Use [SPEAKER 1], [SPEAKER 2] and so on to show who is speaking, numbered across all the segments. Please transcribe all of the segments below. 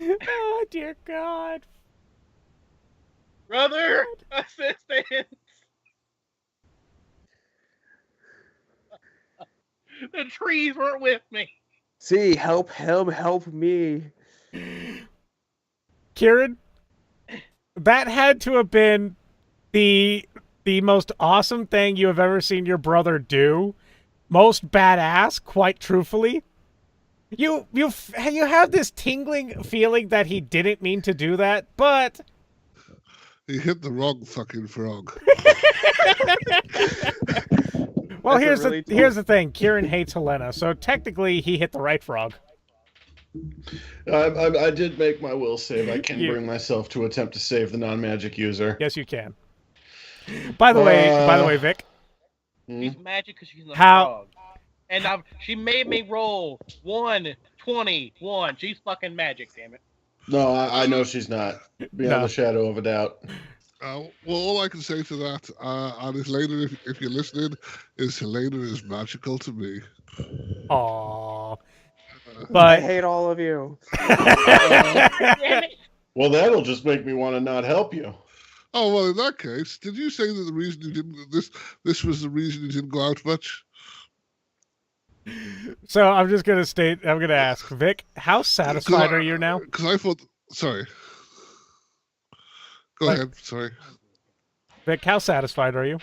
[SPEAKER 1] Oh, dear God.
[SPEAKER 2] Brother, assistance! The trees weren't with me.
[SPEAKER 3] See, help him, help me.
[SPEAKER 1] Keran, that had to have been the most awesome thing you have ever seen your brother do. Most badass, quite truthfully. You have this tingling feeling that he didn't mean to do that, but
[SPEAKER 4] He hit the wrong fucking frog.
[SPEAKER 1] well,
[SPEAKER 3] That's
[SPEAKER 1] here's the thing. Keran hates Helena, so technically he hit the right frog.
[SPEAKER 5] I did make my will save. I can bring myself to attempt to save the non-magic user.
[SPEAKER 1] Yes, you can. By the way, Vic.
[SPEAKER 2] She's magic because she's a frog. And she made me roll 121. She's fucking magic, damn it.
[SPEAKER 5] No, I know she's not. Beyond the shadow of a doubt.
[SPEAKER 4] Well, all I can say to that, and is Helena, if you're listening, is Helena is magical to me.
[SPEAKER 1] Aww. But
[SPEAKER 3] I hate all of you.
[SPEAKER 5] Well, that'll just make me want to not help you.
[SPEAKER 4] Oh, well, in that case, did you say that the reason you didn't, this was the reason you didn't go out much?
[SPEAKER 1] So I'm just going to ask, Vic, how satisfied are you now?
[SPEAKER 4] Because I thought, sorry. Go ahead, sorry.
[SPEAKER 1] Vic, how satisfied are you?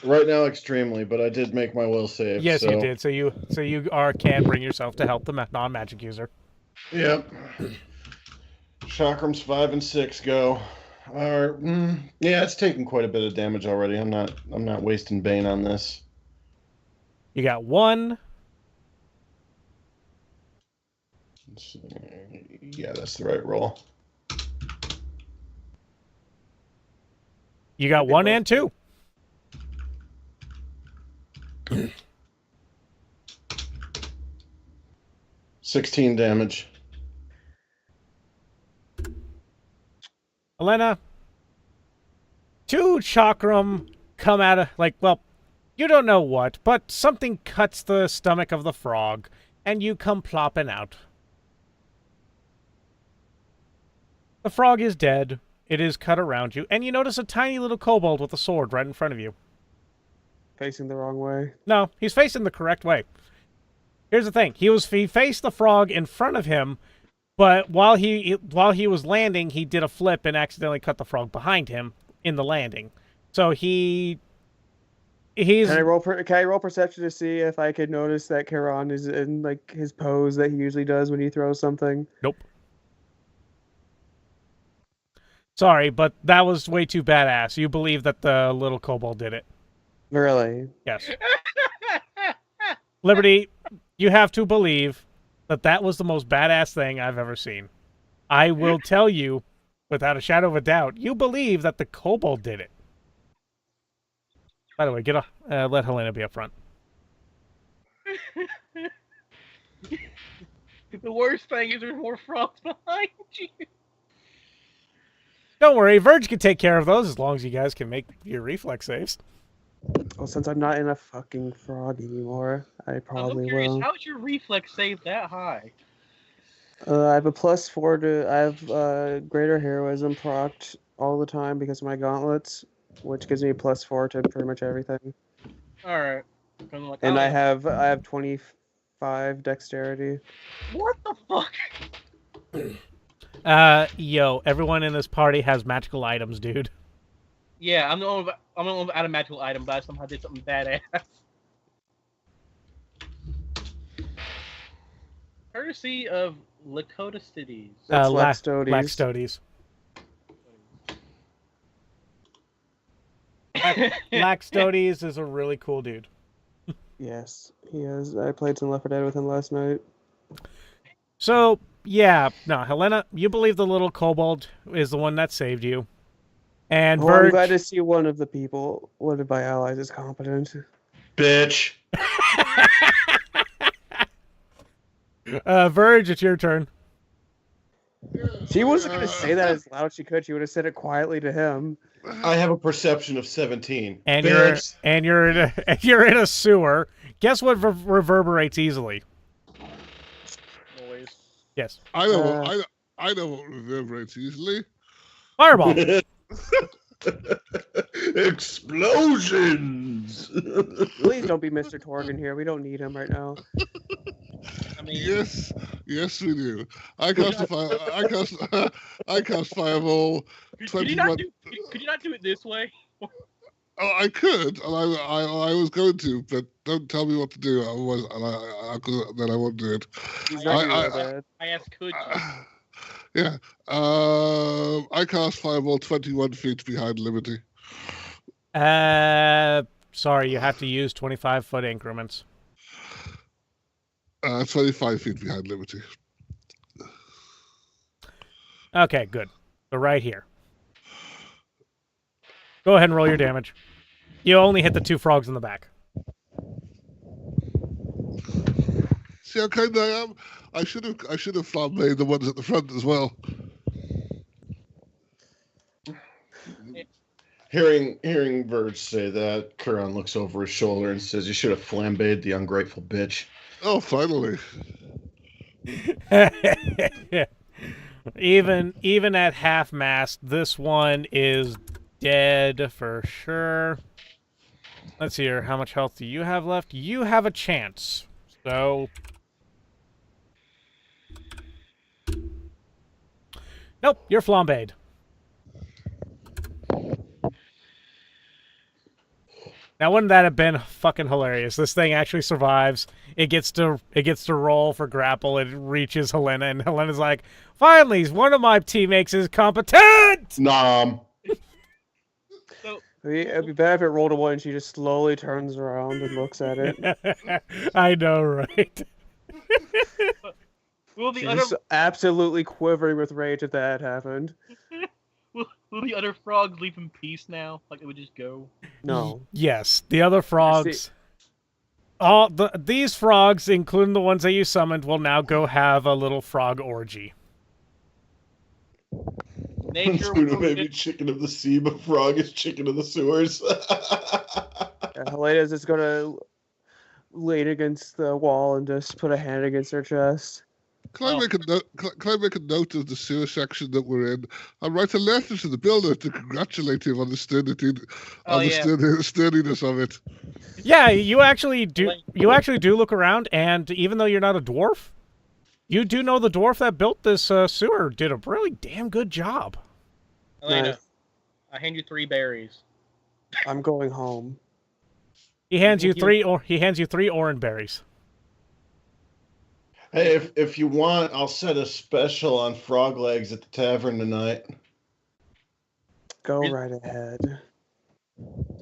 [SPEAKER 5] Right now, extremely, but I did make my will save.
[SPEAKER 1] Yes, you did. So you can bring yourself to help the non-magic user.
[SPEAKER 5] Yep. Chakrams 5 and 6 go. Yeah, it's taking quite a bit of damage already. I'm not wasting Bane on this.
[SPEAKER 1] You got 1.
[SPEAKER 5] Yeah, that's the right roll.
[SPEAKER 1] You got 1 and 2.
[SPEAKER 5] $16 damage.
[SPEAKER 1] Helena, 2 chakram come out of, you don't know what, but something cuts the stomach of the frog, and you come plopping out. The frog is dead. It is cut around you, and you notice a tiny little kobold with a sword right in front of you.
[SPEAKER 3] Facing the wrong way.
[SPEAKER 1] No, he's facing the correct way. Here's the thing. He faced the frog in front of him, but while he was landing, he did a flip and accidentally cut the frog behind him in the landing. So he's... Can
[SPEAKER 3] I roll perception to see if I could notice that Keran is in his pose that he usually does when he throws something?
[SPEAKER 1] Nope. Sorry, but that was way too badass. You believe that the little kobold did it.
[SPEAKER 3] Really?
[SPEAKER 1] Yes. Liberty, you have to believe that that was the most badass thing I've ever seen. I will tell you, without a shadow of a doubt, you believe that the kobold did it. By the way, let Helena be up front.
[SPEAKER 2] The worst thing is there's more frogs behind you.
[SPEAKER 1] Don't worry, Verge can take care of those as long as you guys can make your reflex saves.
[SPEAKER 3] Well, since I'm not in a fucking frog anymore, I probably will.
[SPEAKER 2] How's your reflex save that high?
[SPEAKER 3] I have a +4 to. I have greater heroism procced all the time because of my gauntlets, which gives me a +4 to pretty much everything.
[SPEAKER 2] All right.
[SPEAKER 3] And I have 25 dexterity.
[SPEAKER 2] What the fuck?
[SPEAKER 1] Everyone in this party has magical items, dude.
[SPEAKER 2] Yeah, I'm the only one out of magical item, but I somehow did something badass. Courtesy of Lakota Cities.
[SPEAKER 1] Laxtodes. Laxtodes is a really cool dude.
[SPEAKER 3] Yes, he is. I played some Left 4 Dead with him last night.
[SPEAKER 1] So, yeah, no, Helena, you believe the little kobold is the one that saved you. And Verge...
[SPEAKER 3] I'm glad to see one of the people, one of my allies, is competent.
[SPEAKER 5] Bitch.
[SPEAKER 1] Verge, it's your turn.
[SPEAKER 3] She wasn't going to say that as loud as she could. She would have said it quietly to him.
[SPEAKER 5] I have a perception of 17.
[SPEAKER 1] And
[SPEAKER 5] bitch.
[SPEAKER 1] you're in a sewer. Guess what reverberates easily?
[SPEAKER 2] Noise.
[SPEAKER 1] Yes.
[SPEAKER 4] I know. I know what reverberates usually.
[SPEAKER 1] Fireball.
[SPEAKER 5] Explosions.
[SPEAKER 3] Please don't be Mr. Torgan here. We don't need him right now.
[SPEAKER 2] I mean,
[SPEAKER 4] Yes, we do. I cast fireball.
[SPEAKER 2] could you not do it this way?
[SPEAKER 4] Oh, I could, and I was going to, but don't tell me what to do. Otherwise, then I won't do it.
[SPEAKER 3] He's not gonna do that.
[SPEAKER 2] I asked, could you?
[SPEAKER 4] Yeah. I cast fireball 21 feet behind Liberty.
[SPEAKER 1] Sorry, you have to use 25-foot increments.
[SPEAKER 4] 25 feet behind Liberty.
[SPEAKER 1] Okay, good. So right here. Go ahead and roll your damage. You only hit the 2 frogs in the back.
[SPEAKER 4] See how kind I am? I should have flambéed the ones at the front as well.
[SPEAKER 5] Hearing Verge say that, Keran looks over his shoulder and says, "You should have flambéed the ungrateful bitch."
[SPEAKER 4] Oh, finally.
[SPEAKER 1] Even at half mast, this one is dead for sure. Let's see here. How much health do you have left? You have a chance. So... Nope, you're flambéed. Now, wouldn't that have been fucking hilarious? This thing actually survives. It gets to roll for grapple. It reaches Helena, and Helena's like, "Finally, one of my teammates is competent."
[SPEAKER 5] Nom.
[SPEAKER 3] It'd be better if it rolled a 1 and she just slowly turns around and looks at it.
[SPEAKER 1] I know, right?
[SPEAKER 2] Will the
[SPEAKER 3] She's
[SPEAKER 2] other
[SPEAKER 3] just absolutely quivering with rage if that happened.
[SPEAKER 2] will the other frogs leave in peace now? Like it would just go?
[SPEAKER 3] No.
[SPEAKER 1] Yes, the other frogs. These frogs, including the ones that you summoned, will now go have a little frog orgy.
[SPEAKER 2] Nature
[SPEAKER 5] Maybe chicken of the sea, but frog is chicken of the sewers.
[SPEAKER 3] Helena's just gonna lean against the wall and just put a hand against her chest.
[SPEAKER 4] Can I make a note of the sewer section that we're in? And write a letter to the builder to congratulate him on the sturdiness of it.
[SPEAKER 1] Yeah, you actually do. You actually do look around, and even though you're not a dwarf, you do know the dwarf that built this sewer did a really damn good job.
[SPEAKER 2] Helena,
[SPEAKER 3] Nice.
[SPEAKER 2] I hand you 3 berries.
[SPEAKER 3] I'm going home.
[SPEAKER 1] He hands you 3 orange berries.
[SPEAKER 5] Hey, if you want, I'll set a special on frog legs at the tavern tonight.
[SPEAKER 3] Go right ahead.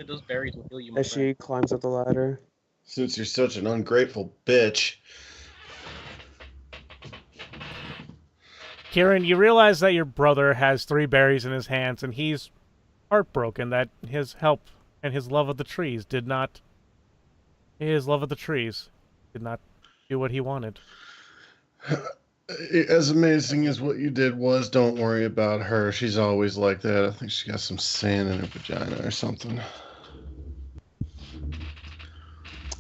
[SPEAKER 2] Those berries will heal you, my
[SPEAKER 3] As she climbs up the ladder.
[SPEAKER 5] Since you're such an ungrateful bitch.
[SPEAKER 1] Keran, you realize that your brother has 3 berries in his hands, and he's heartbroken that his help and his love of the trees did not do what he wanted.
[SPEAKER 5] As amazing as what you did was, don't worry about her. She's always like that. I think she got some sand in her vagina or something.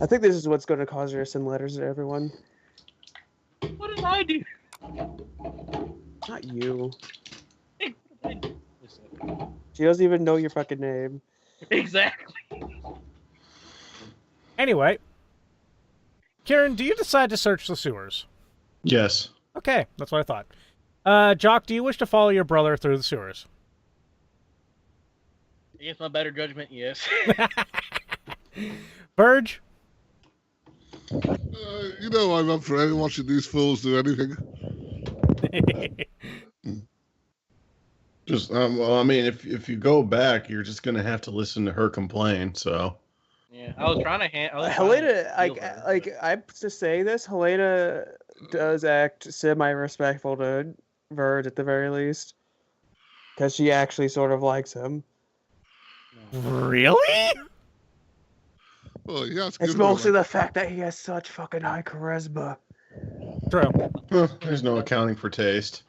[SPEAKER 3] I think this is what's going to cause her to send letters to everyone.
[SPEAKER 2] What did I do?
[SPEAKER 3] Not you.
[SPEAKER 2] Listen.
[SPEAKER 3] She doesn't even know your fucking name.
[SPEAKER 2] Exactly.
[SPEAKER 1] Anyway, Keran, do you decide to search the sewers?
[SPEAKER 5] Yes.
[SPEAKER 1] Okay, that's what I thought. Jock, do you wish to follow your brother through the sewers?
[SPEAKER 2] Against my better judgment, yes.
[SPEAKER 1] Verge?
[SPEAKER 4] I'm up for watching these fools do anything.
[SPEAKER 5] Just well, I mean, if you go back, you're just gonna have to listen to her complain. So.
[SPEAKER 2] Yeah, I was trying to.
[SPEAKER 3] Helena, I have to say this. Helena does act semi-respectful to Verge at the very least, because she actually sort of likes him.
[SPEAKER 1] Really?
[SPEAKER 4] Well, yeah,
[SPEAKER 3] It's mostly the fact that he has such fucking high charisma.
[SPEAKER 1] True.
[SPEAKER 5] There's no accounting for taste.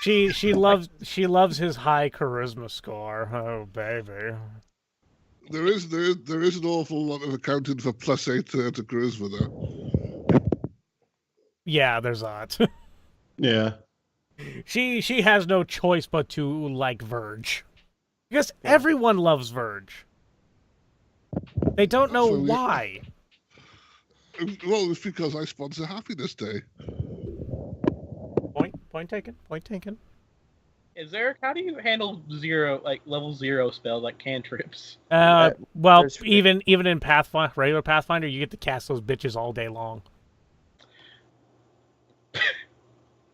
[SPEAKER 1] She loves his high charisma score. Oh baby.
[SPEAKER 4] There is an awful lot of accounting for +8 to charisma though.
[SPEAKER 1] Yeah, there's that.
[SPEAKER 5] Yeah.
[SPEAKER 1] She has no choice but to like Verge. Because everyone loves Verge. They don't know why.
[SPEAKER 4] Well, it's because I sponsor Happiness Day.
[SPEAKER 1] Point taken. Point taken.
[SPEAKER 2] Is there? How do you handle level 0 spells like cantrips?
[SPEAKER 1] Well, even in Pathfinder, regular Pathfinder, you get to cast those bitches all day long.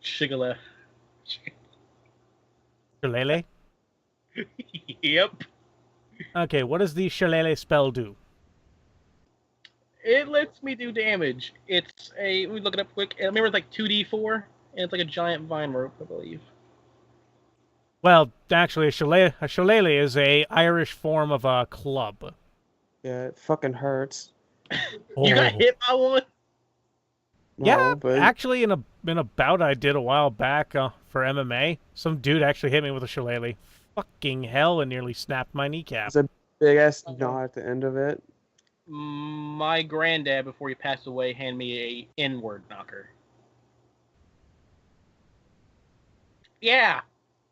[SPEAKER 2] Shigala.
[SPEAKER 1] Shillelagh?
[SPEAKER 2] Yep.
[SPEAKER 1] Okay, what does the Shillelagh spell do?
[SPEAKER 2] It lets me do damage. It's a. Let me look it up quick. I remember it's like 2d4, and it's like a giant vine rope, I believe.
[SPEAKER 1] Well, actually, a shillelagh is a Irish form of a club.
[SPEAKER 3] Yeah, it fucking hurts.
[SPEAKER 2] You got hit by one?
[SPEAKER 3] No,
[SPEAKER 1] Yeah,
[SPEAKER 3] but
[SPEAKER 1] actually, in a bout I did a while back for MMA, some dude actually hit me with a shillelagh. Fucking hell, and nearly snapped my kneecap.
[SPEAKER 3] it's a big ass knot at the end of it.
[SPEAKER 2] My granddad, before he passed away, handed me a N-word knocker. Yeah.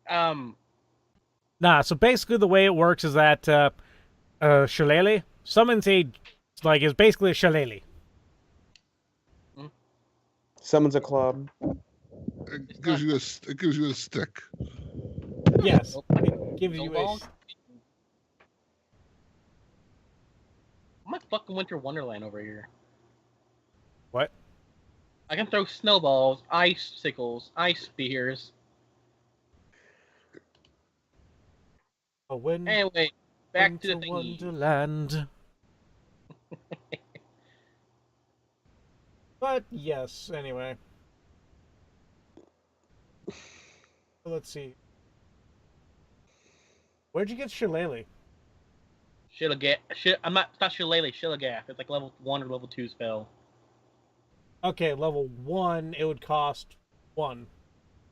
[SPEAKER 1] Nah, so basically the way it works is that shillelagh summons is basically a shillelagh.
[SPEAKER 3] Summons a club.
[SPEAKER 4] It gives you a stick.
[SPEAKER 1] Yes, it gives you a...
[SPEAKER 2] I'm like fucking Winter Wonderland over here.
[SPEAKER 1] What?
[SPEAKER 2] I can throw snowballs, icicles, ice spears. Anyway, back to the thingy.
[SPEAKER 1] Wonderland. But yes, anyway. Let's see. Where'd you get shillelagh?
[SPEAKER 2] It's not Shillelagh, Shillagath. It's like level 1 or level 2 spell.
[SPEAKER 1] Okay, level 1, it would cost 1.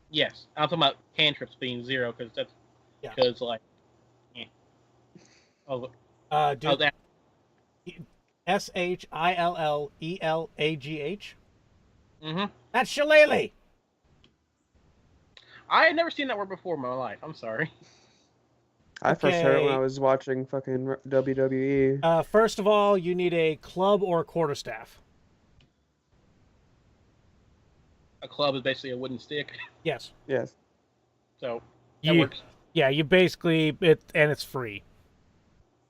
[SPEAKER 2] Yes, I'm talking about cantrips being 0 because that's like.
[SPEAKER 1] Dude.
[SPEAKER 2] That.
[SPEAKER 1] Shillelagh.
[SPEAKER 2] Mm-hmm.
[SPEAKER 1] That's shillelagh.
[SPEAKER 2] I had never seen that word before in my life. I'm sorry.
[SPEAKER 3] I first heard it when I was watching fucking WWE.
[SPEAKER 1] First of all, you need a club or a quarterstaff.
[SPEAKER 2] A club is basically a wooden stick.
[SPEAKER 1] Yes.
[SPEAKER 3] Yes.
[SPEAKER 2] So that works.
[SPEAKER 1] Yeah, you basically and it's free.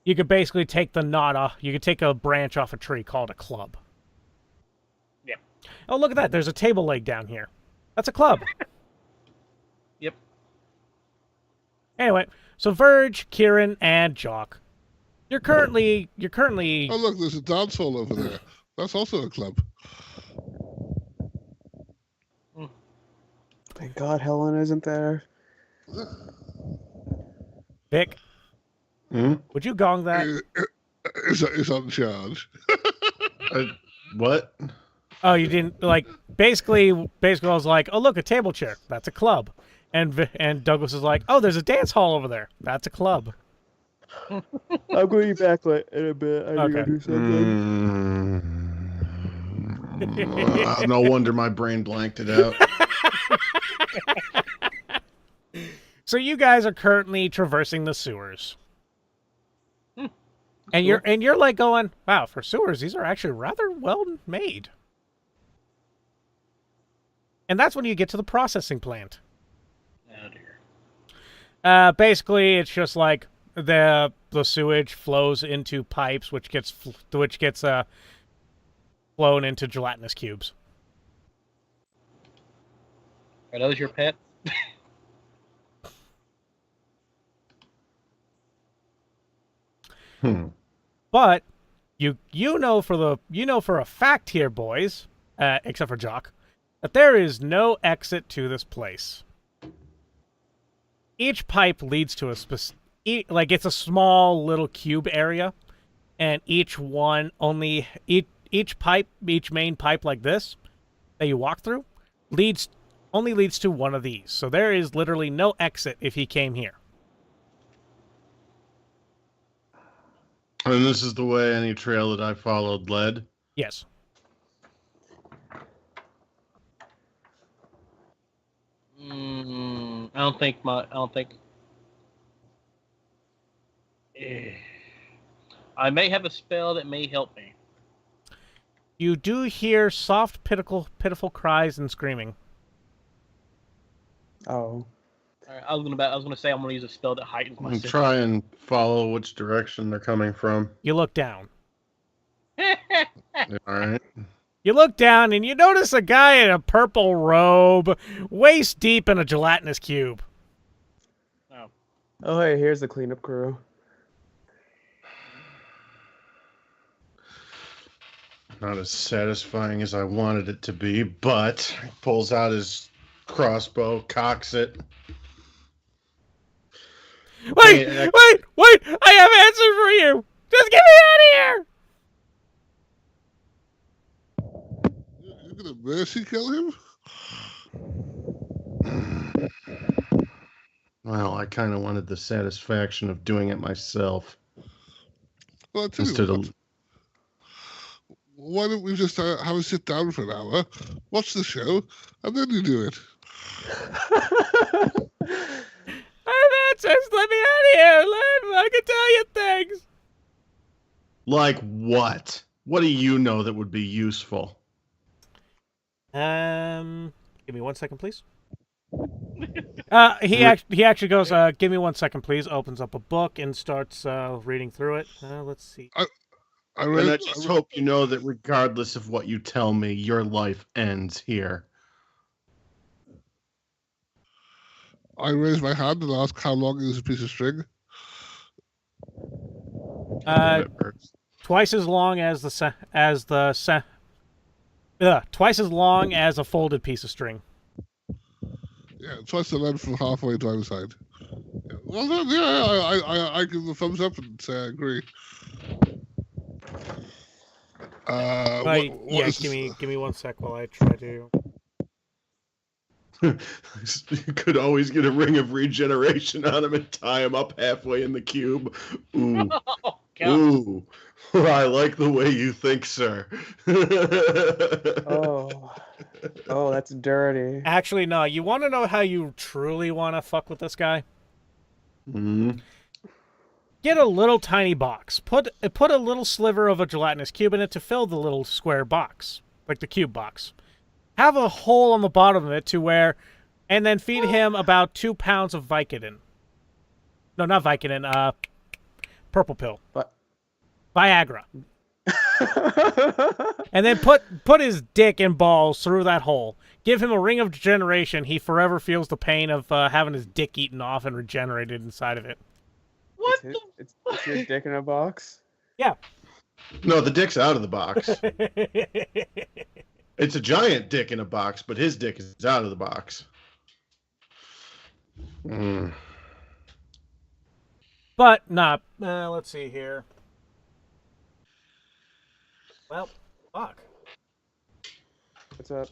[SPEAKER 1] You could basically take the knot off. You could take a branch off a tree called a club.
[SPEAKER 2] Yeah.
[SPEAKER 1] Oh, look at that! There's a table leg down here. That's a club.
[SPEAKER 2] Yep.
[SPEAKER 1] Anyway, so Verge, Keran, and Jock. You're currently.
[SPEAKER 4] Oh look, there's a dance hall over there. That's also a club.
[SPEAKER 3] Thank God Helena isn't there.
[SPEAKER 1] Vic. Would you gong that?
[SPEAKER 4] It's on charge.
[SPEAKER 5] What?
[SPEAKER 1] Oh, you didn't basically I was like, oh look, a table chair. That's a club. And Douglas is like, oh, there's a dance hall over there. That's a club.
[SPEAKER 3] I'm going to be back in a bit. I need to go do something.
[SPEAKER 5] No wonder my brain blanked it out.
[SPEAKER 1] So you guys are currently traversing the sewers. And you're like going, wow, for sewers, these are actually rather well made. And that's when you get to the processing plant.
[SPEAKER 2] Oh dear.
[SPEAKER 1] Basically, it's just like the sewage flows into pipes, which gets flown into gelatinous cubes.
[SPEAKER 2] Are those your pets?
[SPEAKER 1] But you know for a fact here, boys, except for Jock, that there is no exit to this place. Each pipe leads to it's a small little cube area, and each main pipe like this that you walk through only leads to one of these. So there is literally no exit if he came here.
[SPEAKER 5] And this is the way any trail that I followed led?
[SPEAKER 1] Yes.
[SPEAKER 2] I don't think. I may have a spell that may help me.
[SPEAKER 1] You do hear soft, pitiful cries and screaming.
[SPEAKER 3] Oh.
[SPEAKER 2] Right, I was gonna say I'm gonna use a spell that heightens my senses.
[SPEAKER 5] Try and follow which direction they're coming from.
[SPEAKER 1] You look down.
[SPEAKER 5] All right.
[SPEAKER 1] You look down and you notice a guy in a purple robe, waist deep in a gelatinous cube.
[SPEAKER 3] Oh, hey, here's the cleanup crew.
[SPEAKER 5] Not as satisfying as I wanted it to be, but he pulls out his crossbow, cocks it.
[SPEAKER 1] Wait! I have answers for you! Just get me out of here!
[SPEAKER 4] You're gonna mercy kill him?
[SPEAKER 5] Well, I kind of wanted the satisfaction of doing it myself.
[SPEAKER 4] Well, I tell you
[SPEAKER 5] Instead
[SPEAKER 4] what.
[SPEAKER 5] of...
[SPEAKER 4] Why don't we just have a sit down for an hour, watch the show, and then you do it?
[SPEAKER 1] I have answers! Let me out of here! I can tell you things!
[SPEAKER 5] Like what? What do you know that would be useful?
[SPEAKER 1] Give me 1 second, please. He actually goes, give me 1 second, please. Opens up a book and starts reading through it. Let's see.
[SPEAKER 5] I just hope you know that regardless of what you tell me, your life ends here.
[SPEAKER 4] I raise my hand and ask how long is a piece of string?
[SPEAKER 1] Twice as long as twice as long as a folded piece of string.
[SPEAKER 4] Yeah, twice the length from halfway to either side. Yeah. Well, then, yeah, I give the thumbs up and say I agree.
[SPEAKER 1] Give me 1 sec while I try to.
[SPEAKER 5] You could always get a ring of regeneration on him and tie him up halfway in the cube. Ooh. Ooh. I like the way you think, sir.
[SPEAKER 3] Oh, that's dirty.
[SPEAKER 1] Actually, no. You want to know how you truly want to fuck with this guy?
[SPEAKER 5] Mm-hmm.
[SPEAKER 1] Get a little tiny box. Put a little sliver of a gelatinous cube in it to fill the little square box, like the cube box. Have a hole on the bottom of it to where, and then feed him about 2 pounds of Vicodin. No, not Vicodin. Purple pill.
[SPEAKER 3] What?
[SPEAKER 1] Viagra. And then put his dick and balls through that hole. Give him a ring of regeneration. He forever feels the pain of having his dick eaten off and regenerated inside of it.
[SPEAKER 2] What?
[SPEAKER 3] It's your dick in a box?
[SPEAKER 1] Yeah.
[SPEAKER 5] No, the dick's out of the box. It's a giant dick in a box, but his dick is out of the box. Mm.
[SPEAKER 1] But not. Let's see here. Well, fuck.
[SPEAKER 3] What's up?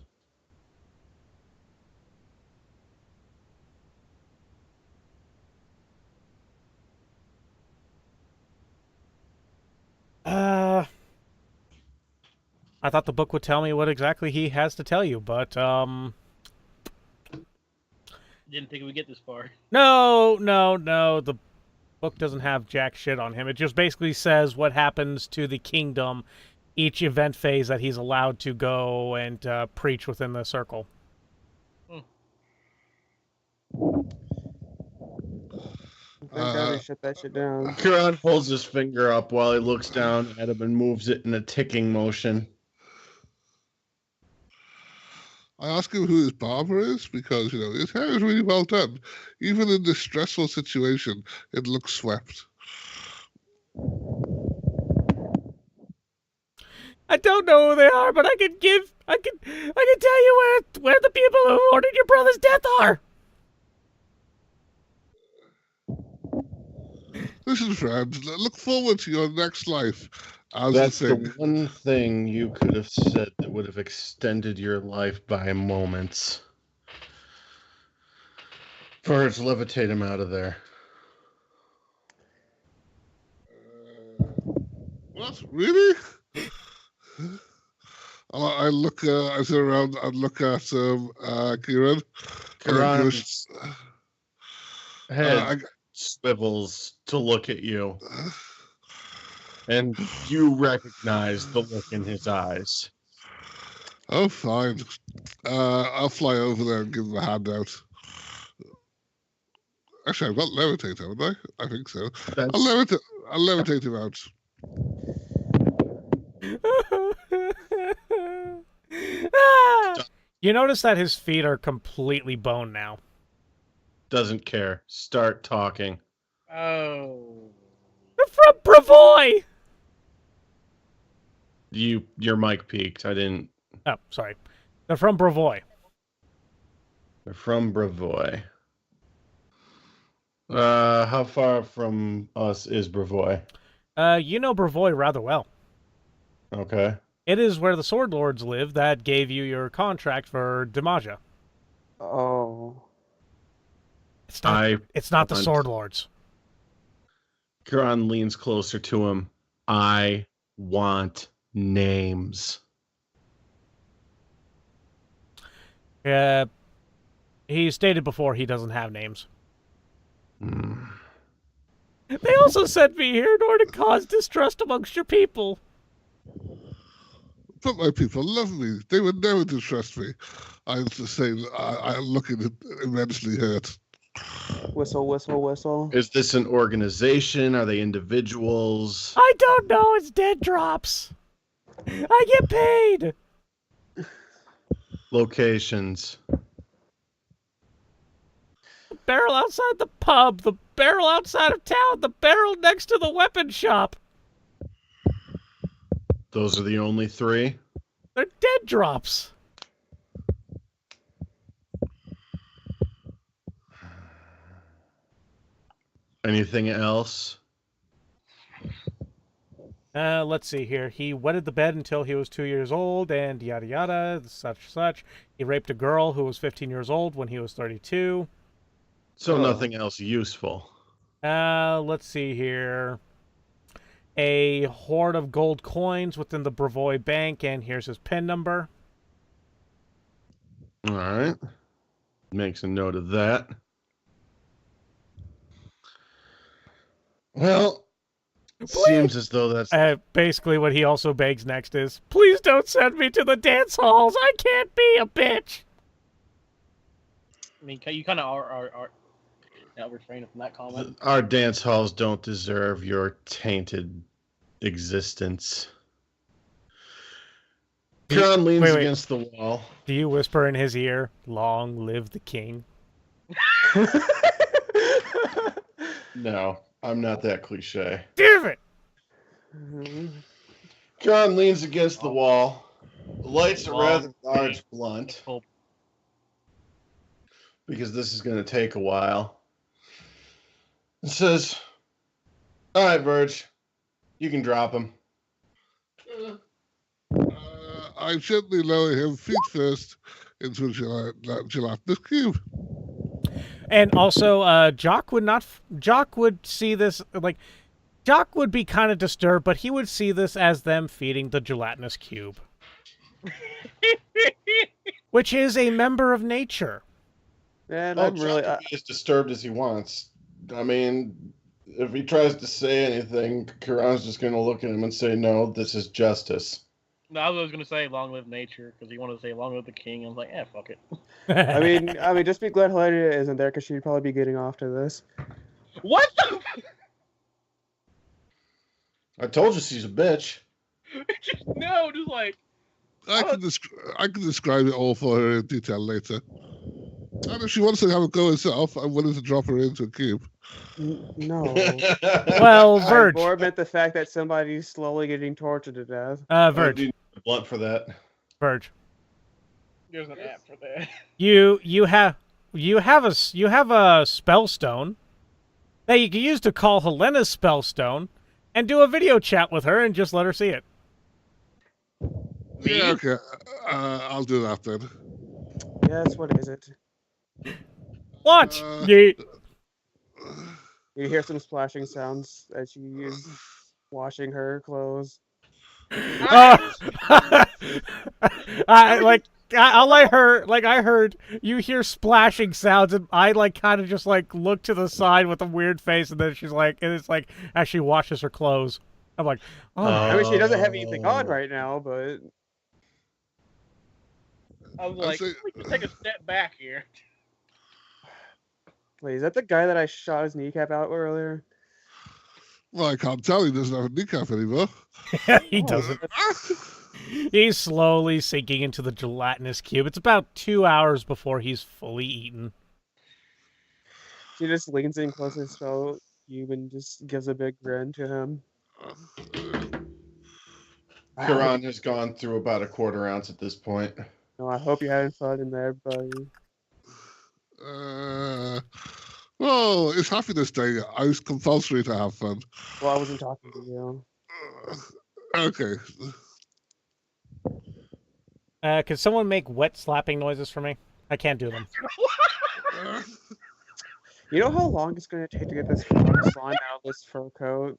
[SPEAKER 1] I thought the book would tell me what exactly he has to tell you, but
[SPEAKER 2] Didn't think we'd get this far.
[SPEAKER 1] No. The book doesn't have jack shit on him. It just basically says what happens to the kingdom each event phase that he's allowed to go and preach within the circle.
[SPEAKER 3] Thank God they shut that shit down.
[SPEAKER 5] Keran holds his finger up while he looks down at him and moves it in a ticking motion.
[SPEAKER 4] I ask him who his barber is because, his hair is really well done. Even in this stressful situation, it looks swept.
[SPEAKER 1] I don't know who they are, but I can tell you where the people who ordered your brother's death are.
[SPEAKER 4] Listen, friends, look forward to your next life.
[SPEAKER 5] That's the one thing you could have said that would have extended your life by moments. Verge, levitate him out of there.
[SPEAKER 4] What? Really? I look, I sit around and look at Keran.
[SPEAKER 5] Keran head swivels to look at you. And you recognize the look in his eyes.
[SPEAKER 4] Oh, fine. I'll fly over there and give him a handout. Actually, I've got levitate, haven't I? I think so. I'll levitate him out.
[SPEAKER 1] You notice that his feet are completely bone now.
[SPEAKER 5] Doesn't care. Start talking.
[SPEAKER 2] Oh.
[SPEAKER 1] They're from Bravoy!
[SPEAKER 5] Your mic peaked. I didn't.
[SPEAKER 1] Oh, sorry. They're from Bravoy.
[SPEAKER 5] They're from Bravoy. How far from us is Bravoy?
[SPEAKER 1] You know Bravoy rather well.
[SPEAKER 5] Okay.
[SPEAKER 1] It is where the Sword Lords live that gave you your contract for Demaja.
[SPEAKER 3] Oh.
[SPEAKER 1] It's not the Sword Lords.
[SPEAKER 5] Keran leans closer to him. I want names.
[SPEAKER 1] He stated before he doesn't have names.
[SPEAKER 5] Mm.
[SPEAKER 1] They also sent me here in order to cause distrust amongst your people.
[SPEAKER 4] But my people love me. They would never distrust me. I'm the same. I'm looking immensely hurt.
[SPEAKER 3] Whistle, whistle, whistle.
[SPEAKER 5] Is this an organization? Are they individuals?
[SPEAKER 1] I don't know. It's dead drops. I get paid.
[SPEAKER 5] Locations.
[SPEAKER 1] The barrel outside the pub. The barrel outside of town. The barrel next to the weapon shop.
[SPEAKER 5] Those are the only three?
[SPEAKER 1] They're dead drops.
[SPEAKER 5] Anything else?
[SPEAKER 1] Let's see here. He wetted the bed until he was 2 years old, and yada yada, such. He raped a girl who was 15 years old when he was 32.
[SPEAKER 5] So nothing else useful.
[SPEAKER 1] Let's see here. A hoard of gold coins within the Bravoy Bank, and here's his PIN number.
[SPEAKER 5] All right. Makes a note of that. Well, seems as though that's...
[SPEAKER 1] basically what he also begs next is, please don't send me to the dance halls. I can't be a bitch.
[SPEAKER 2] I mean, you kind of are now refraining from that comment.
[SPEAKER 5] Our dance halls don't deserve your tainted existence. Keran leans against the wall.
[SPEAKER 1] Do you whisper in his ear, long live the king?
[SPEAKER 5] No, I'm not that cliche.
[SPEAKER 1] Damn it!
[SPEAKER 5] Keran leans against the wall. The lights are rather large, blunt. Because this is going to take a while. It says, all right, Verge, you can drop him.
[SPEAKER 4] I gently lower him feet first into a gelatinous cube.
[SPEAKER 1] And also, Jock would see this, like, Jock would be kind of disturbed, but he would see this as them feeding the gelatinous cube. Which is a member of nature.
[SPEAKER 3] Man, I'm really...
[SPEAKER 5] Jock can be as disturbed as he wants. I mean, if he tries to say anything, Keran's just going to look at him and say, no, this is justice.
[SPEAKER 2] No, I was going to say long live nature, because he wanted to say long live the king. I was like, fuck it.
[SPEAKER 3] I mean, just be glad Helena isn't there, because she'd probably be getting off to this.
[SPEAKER 2] What the?
[SPEAKER 5] I told you she's a bitch.
[SPEAKER 2] just like...
[SPEAKER 4] I can describe it all for her in detail later. And if she wants to have a go herself, I'm willing to drop her into a cube.
[SPEAKER 3] No.
[SPEAKER 1] Well, Verge.
[SPEAKER 3] I more meant the fact that somebody's slowly getting tortured to death.
[SPEAKER 1] Verge.
[SPEAKER 5] I need a blunt for that.
[SPEAKER 1] Verge.
[SPEAKER 2] There's an app for that.
[SPEAKER 1] You have a spell stone that you can use to call Helena's spell stone and do a video chat with her and just let her see it.
[SPEAKER 4] Yeah, okay. I'll do that then.
[SPEAKER 3] Yes, what is it?
[SPEAKER 1] What? You
[SPEAKER 3] hear some splashing sounds as she is washing her clothes.
[SPEAKER 1] like all I heard, you hear splashing sounds, and I kind of just look to the side with a weird face, and then she's like, and it's like as she washes her clothes. I'm like, oh.
[SPEAKER 3] I mean, she doesn't have anything on right now, but
[SPEAKER 2] I was like, we can take a step back here.
[SPEAKER 3] wait, is that the guy that I shot his kneecap out earlier?
[SPEAKER 4] Well, I can't tell. He doesn't have a kneecap anymore.
[SPEAKER 1] He doesn't. He's slowly sinking into the gelatinous cube. It's about 2 hours before he's fully eaten.
[SPEAKER 3] She just leans in closer to you and just gives a big grin to him.
[SPEAKER 5] Keran has gone through about a quarter ounce at this point.
[SPEAKER 3] No, I hope you're having fun in there, buddy.
[SPEAKER 4] Well, it's Happiness Day. I was compulsory to have fun.
[SPEAKER 3] Well, I wasn't talking to you.
[SPEAKER 4] Okay.
[SPEAKER 1] Could someone make wet slapping noises for me? I can't do them.
[SPEAKER 3] You know how long it's going to take to get this slime out of this fur coat?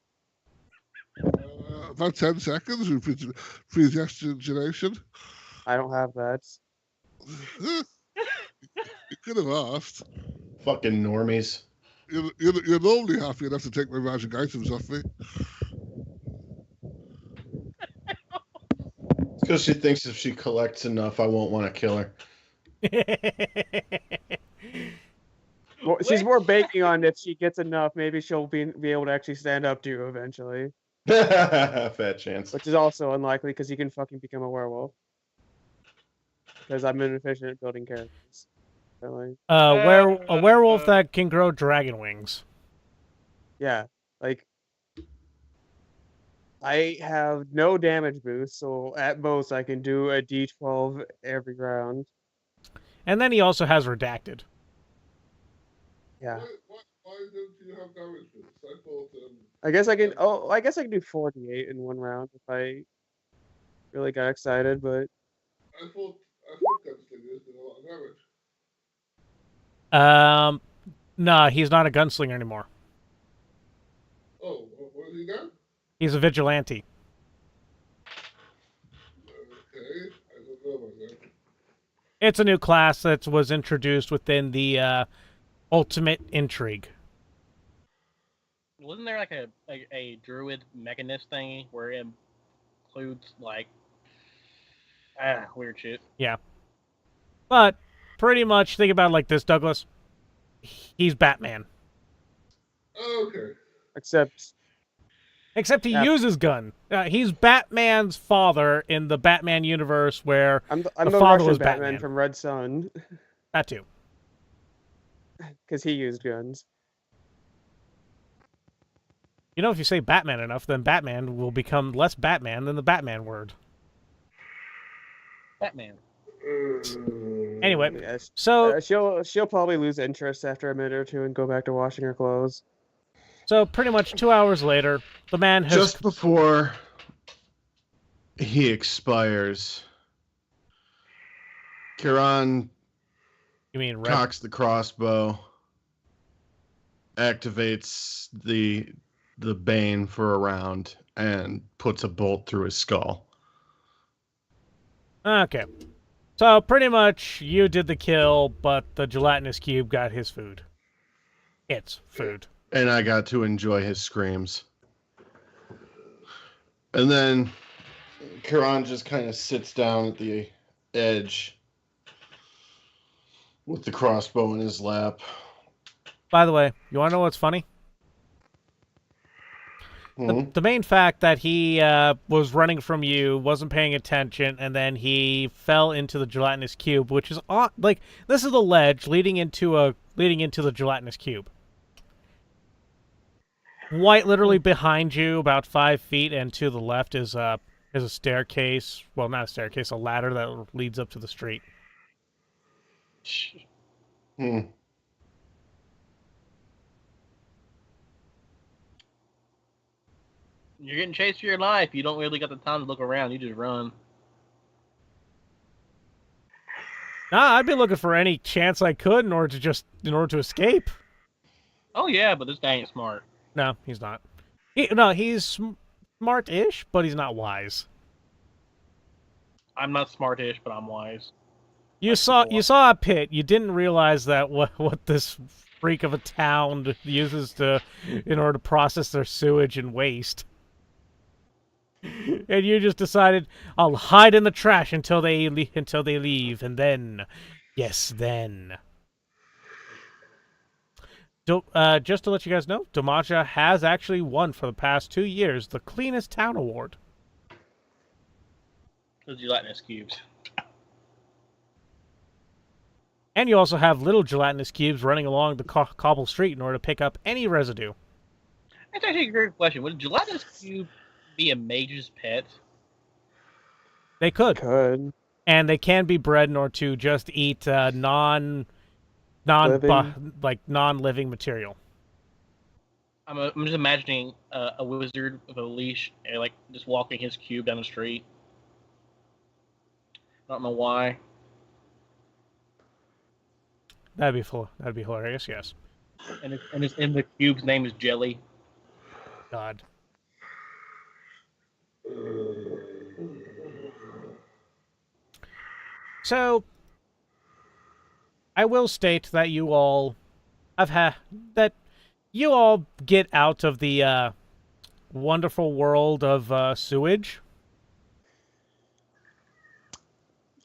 [SPEAKER 4] About 10 seconds with predestination.
[SPEAKER 3] I don't have that.
[SPEAKER 4] You could have asked.
[SPEAKER 5] Fucking normies.
[SPEAKER 4] You're normally happy enough to take my magic items off me.
[SPEAKER 5] Because she thinks if she collects enough, I won't want to kill her.
[SPEAKER 3] Well, she's more banking on if she gets enough, maybe she'll be able to actually stand up to you eventually.
[SPEAKER 5] Fat chance.
[SPEAKER 3] Which is also unlikely because you can fucking become a werewolf. Because I'm inefficient at building characters. Really.
[SPEAKER 1] A werewolf that can grow dragon wings.
[SPEAKER 3] Yeah, like I have no damage boost, so at most I can do a D12 every round.
[SPEAKER 1] And then he also has redacted.
[SPEAKER 3] Yeah.
[SPEAKER 4] Why don't you have damage boost? I thought.
[SPEAKER 3] I guess I can. Oh, I guess I can do 48 in one round if I really got excited, but
[SPEAKER 4] I thought Gunslingers did a lot of damage.
[SPEAKER 1] Nah, he's not a gunslinger anymore.
[SPEAKER 4] Oh, what is he now?
[SPEAKER 1] He's a vigilante.
[SPEAKER 4] Okay, I don't know about that.
[SPEAKER 1] It's a new class that was introduced within the Ultimate Intrigue.
[SPEAKER 2] Wasn't there like a Druid mechanist thing where it includes weird shit?
[SPEAKER 1] Yeah. But pretty much think about it like this, Douglas. He's Batman.
[SPEAKER 4] Okay.
[SPEAKER 3] except
[SPEAKER 1] he uses gun. He's Batman's father in the Batman universe where
[SPEAKER 3] I'm
[SPEAKER 1] the
[SPEAKER 3] the
[SPEAKER 1] father
[SPEAKER 3] Russian
[SPEAKER 1] was
[SPEAKER 3] Batman from Red Sun
[SPEAKER 1] that too.
[SPEAKER 3] because he used guns.
[SPEAKER 1] You know, if you say Batman enough, then Batman will become less Batman than the Batman word.
[SPEAKER 2] Batman.
[SPEAKER 1] Anyway,
[SPEAKER 3] Yes.
[SPEAKER 1] so
[SPEAKER 3] she'll probably lose interest after a minute or two and go back to washing her clothes.
[SPEAKER 1] So pretty much 2 hours later, the man has...
[SPEAKER 5] Just before he expires, Keran
[SPEAKER 1] You mean
[SPEAKER 5] cocks the crossbow, activates the Bane for a round, and puts a bolt through his skull.
[SPEAKER 1] Okay. So pretty much you did the kill, but the gelatinous cube got his food. Its food.
[SPEAKER 5] And I got to enjoy his screams. And then Keran just kind of sits down at the edge with the crossbow in his lap.
[SPEAKER 1] By the way, you want to know what's funny? The main fact that he was running from you, wasn't paying attention, and then he fell into the gelatinous cube, which is like this is the ledge leading into the gelatinous cube. Quite literally behind you, about 5 feet, and to the left is a staircase. Well, not a staircase, a ladder that leads up to the street.
[SPEAKER 2] You're getting chased for your life. You don't really got the time to look around. You just run.
[SPEAKER 1] Nah, I'd be looking for any chance I could in order to escape.
[SPEAKER 2] Oh yeah, but this guy ain't smart.
[SPEAKER 1] No, he's not. He's smart-ish, but he's not wise.
[SPEAKER 2] I'm not smartish, but I'm wise.
[SPEAKER 1] You saw a pit. You didn't realize that what this freak of a town uses in order to process their sewage and waste. And you just decided, I'll hide in the trash until they leave, and then, yes, then. Just to let you guys know, Damaja has actually won for the past 2 years the Cleanest Town Award.
[SPEAKER 2] Those gelatinous cubes.
[SPEAKER 1] And you also have little gelatinous cubes running along the cobble street in order to pick up any residue.
[SPEAKER 2] That's actually a great question. Would a gelatinous cube be a mage's pet?
[SPEAKER 1] They could. And they can be bred in order to just eat non-living material.
[SPEAKER 2] I'm just imagining a wizard with a leash and like just walking his cube down the street. I don't know why.
[SPEAKER 1] That'd be hilarious. Yes.
[SPEAKER 2] And the cube's name is Jelly.
[SPEAKER 1] God. So, I will state that you all get out of the wonderful world of sewage.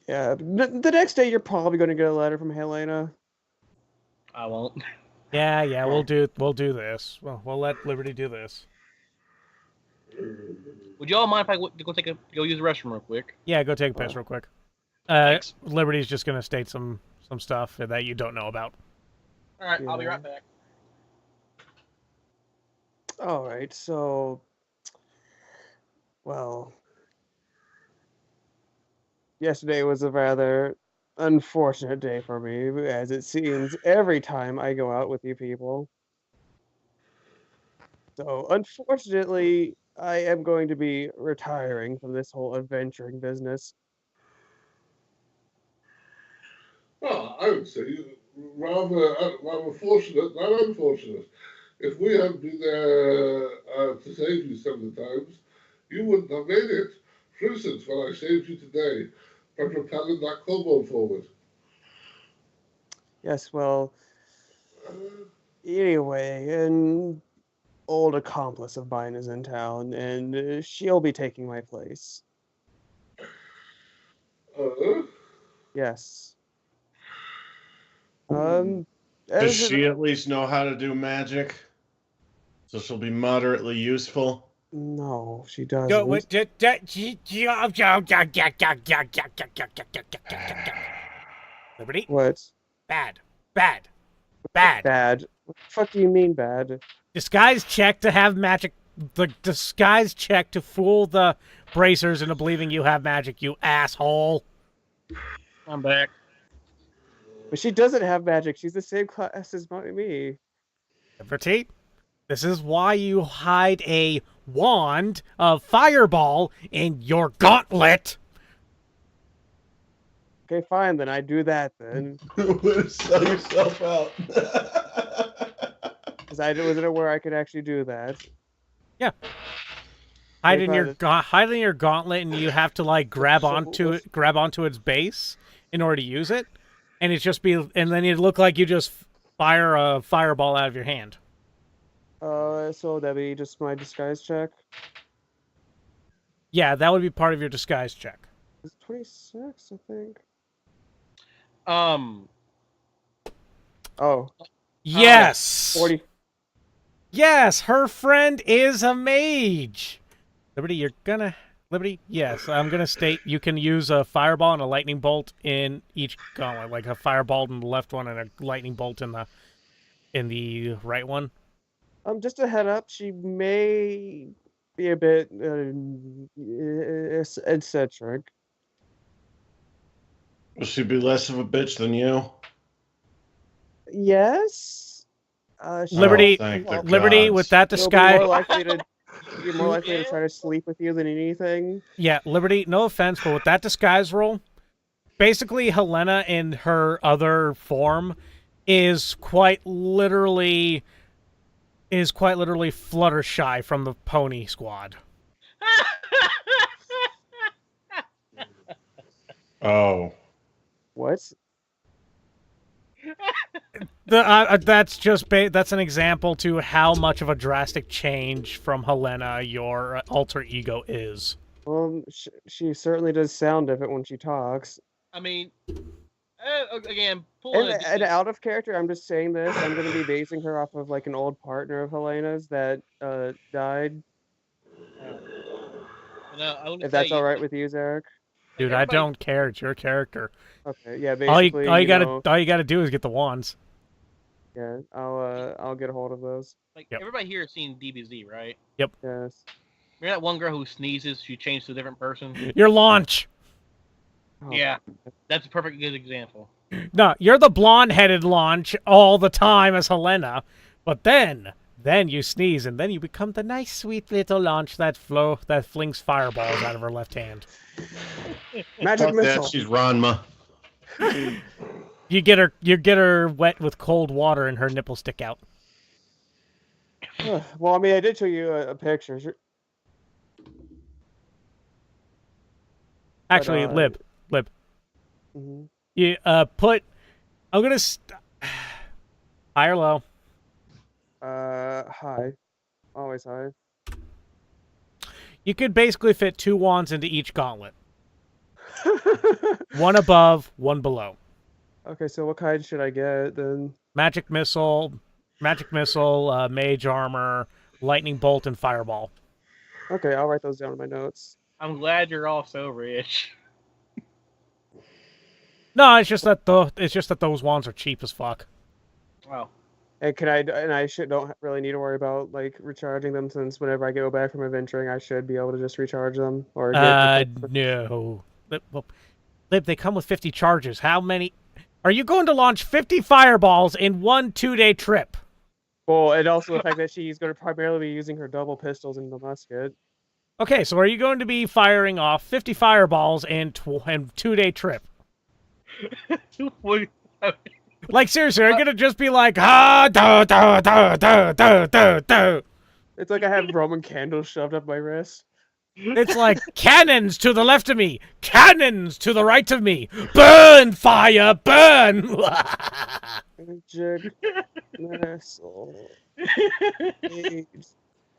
[SPEAKER 3] Yeah, the next day you're probably going to get a letter from Helena.
[SPEAKER 2] I won't.
[SPEAKER 1] Yeah, we'll do this. Well, we'll let Liberty do this.
[SPEAKER 2] Would y'all mind if I go use the restroom real quick?
[SPEAKER 1] Yeah, go take a piss real quick.
[SPEAKER 2] Thanks.
[SPEAKER 1] Liberty's just gonna state some stuff that you don't know about.
[SPEAKER 2] All right, I'll be right back.
[SPEAKER 3] All right, so, well, yesterday was a rather unfortunate day for me, as it seems every time I go out with you people. So, unfortunately, I am going to be retiring from this whole adventuring business.
[SPEAKER 4] Well, I would say rather fortunate than unfortunate. If we hadn't been there to save you several times, you wouldn't have made it. For instance, when I saved you today by propelling that kobold forward.
[SPEAKER 3] Yes, well, anyway, an old accomplice of mine is in town, and she'll be taking my place. Yes.
[SPEAKER 5] Does she at least know how to do magic? So she'll be moderately useful?
[SPEAKER 3] No, she doesn't.
[SPEAKER 1] Go with Liberty?
[SPEAKER 3] What?
[SPEAKER 1] Bad.
[SPEAKER 3] Bad. What the fuck do you mean bad?
[SPEAKER 1] Disguise check to have magic. The disguise check to fool the bracers into believing you have magic, you asshole.
[SPEAKER 2] I'm back.
[SPEAKER 3] But she doesn't have magic. She's the same class as me.
[SPEAKER 1] Liberty, this is why you hide a wand of fireball in your gauntlet.
[SPEAKER 3] Okay, fine, then I do that then.
[SPEAKER 5] Sell yourself out.
[SPEAKER 3] Because I wasn't aware I could actually do that.
[SPEAKER 1] Yeah. Hide in your gauntlet, and you have to like grab onto its base in order to use it, and then it look like you just fire a fireball out of your hand.
[SPEAKER 3] So that'd be just my disguise check.
[SPEAKER 1] Yeah, that would be part of your disguise check.
[SPEAKER 3] It's 26, I think. Oh.
[SPEAKER 1] Yes.
[SPEAKER 3] 40.
[SPEAKER 1] Yes, her friend is a mage. Liberty, yes, I'm gonna state you can use a fireball and a lightning bolt in each gauntlet, like a fireball in the left one and a lightning bolt in the right one.
[SPEAKER 3] Just a head up, she may be a bit eccentric.
[SPEAKER 5] Will she be less of a bitch than you?
[SPEAKER 3] Yes.
[SPEAKER 1] Liberty,
[SPEAKER 5] Liberty,
[SPEAKER 1] with that disguise.
[SPEAKER 3] You're more likely to try to sleep with you than anything.
[SPEAKER 1] Yeah, Liberty, no offense, but with that disguise roll, basically Helena in her other form is quite literally Fluttershy from the Pony Squad.
[SPEAKER 5] Oh.
[SPEAKER 3] What?
[SPEAKER 1] That's an example to how much of a drastic change from Helena your alter ego is.
[SPEAKER 3] Well, she certainly does sound different when she talks.
[SPEAKER 2] I mean, again,
[SPEAKER 3] and out of character, I'm just saying this. I'm going to be basing her off of like an old partner of Helena's that died. If that's all right with you, Zarek.
[SPEAKER 1] Dude, I don't care. It's your character.
[SPEAKER 3] Okay, yeah. Basically,
[SPEAKER 1] all you gotta do is get the wands.
[SPEAKER 3] Yeah, I'll get a hold of those.
[SPEAKER 2] Like everybody here has seen DBZ, right?
[SPEAKER 1] Yep.
[SPEAKER 3] Yes.
[SPEAKER 2] Remember that one girl who sneezes? She changed to a different person.
[SPEAKER 1] Your launch.
[SPEAKER 3] Oh.
[SPEAKER 2] Yeah, that's a perfect good example.
[SPEAKER 1] No, you're the blonde-headed launch all the time as Helena, but then you sneeze and then you become the nice, sweet little launch that flings fireballs out of her left hand.
[SPEAKER 3] Magic missile.
[SPEAKER 5] She's Ranma.
[SPEAKER 1] You get her wet with cold water and her nipples stick out.
[SPEAKER 3] Well, I mean, I did show you a picture.
[SPEAKER 1] Actually, Lib.
[SPEAKER 3] Mm-hmm.
[SPEAKER 1] You put. I'm gonna. High or low?
[SPEAKER 3] High. Always high.
[SPEAKER 1] You could basically fit 2 wands into each gauntlet. One above, one below.
[SPEAKER 3] Okay, so what kind should I get then?
[SPEAKER 1] Magic missile, mage armor, lightning bolt, and fireball.
[SPEAKER 3] Okay, I'll write those down in my notes.
[SPEAKER 2] I'm glad you're all so rich.
[SPEAKER 1] No, it's just that those wands are cheap as fuck.
[SPEAKER 2] Wow.
[SPEAKER 3] And I don't really need to worry about like recharging them, since whenever I go back from adventuring, I should be able to just recharge them or get
[SPEAKER 1] no. Lib, they come with 50 charges. How many? Are you going to launch 50 fireballs in 1 2-day trip?
[SPEAKER 3] Well, and also the fact that she's going to primarily be using her double pistols in the musket.
[SPEAKER 1] Okay, so are you going to be firing off 50 fireballs in 2-day trip? Like, seriously, are you going to just be like, ah, da, da, da, da, da, da, da?
[SPEAKER 3] It's like I have Roman candles shoved up my wrist.
[SPEAKER 1] It's like, cannons to the left of me, cannons to the right of me, burn, fire, burn!
[SPEAKER 3] Magic missile.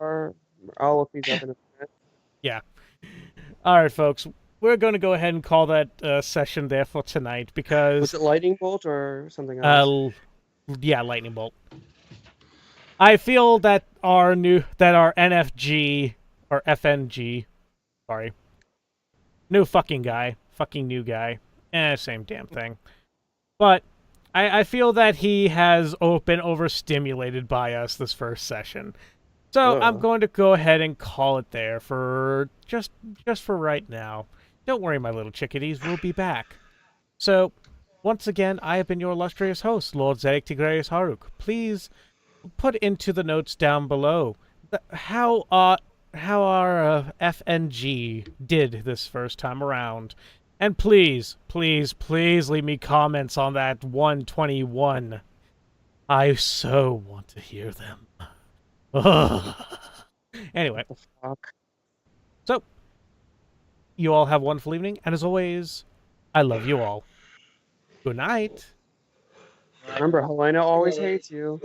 [SPEAKER 3] I'll look these up in a minute.
[SPEAKER 1] Yeah. All right, folks. We're going to go ahead and call that session there for tonight because...
[SPEAKER 3] Was it lightning bolt or something else?
[SPEAKER 1] Yeah, lightning bolt. I feel that our NFG or FNG, sorry, new fucking new guy, same damn thing. But I feel that he has been overstimulated by us this first session. So I'm going to go ahead and call it there for just for right now. Don't worry, my little chickadees, we'll be back. So, once again, I have been your illustrious host, Lord Zedek Tigreus Haruk. Please put into the notes down below how our FNG did this first time around. And please, please, please leave me comments on that 121. I so want to hear them. Ugh. Anyway. So, you all have a wonderful evening, and as always, I love you all. Good night.
[SPEAKER 3] Remember, Helena always hates you.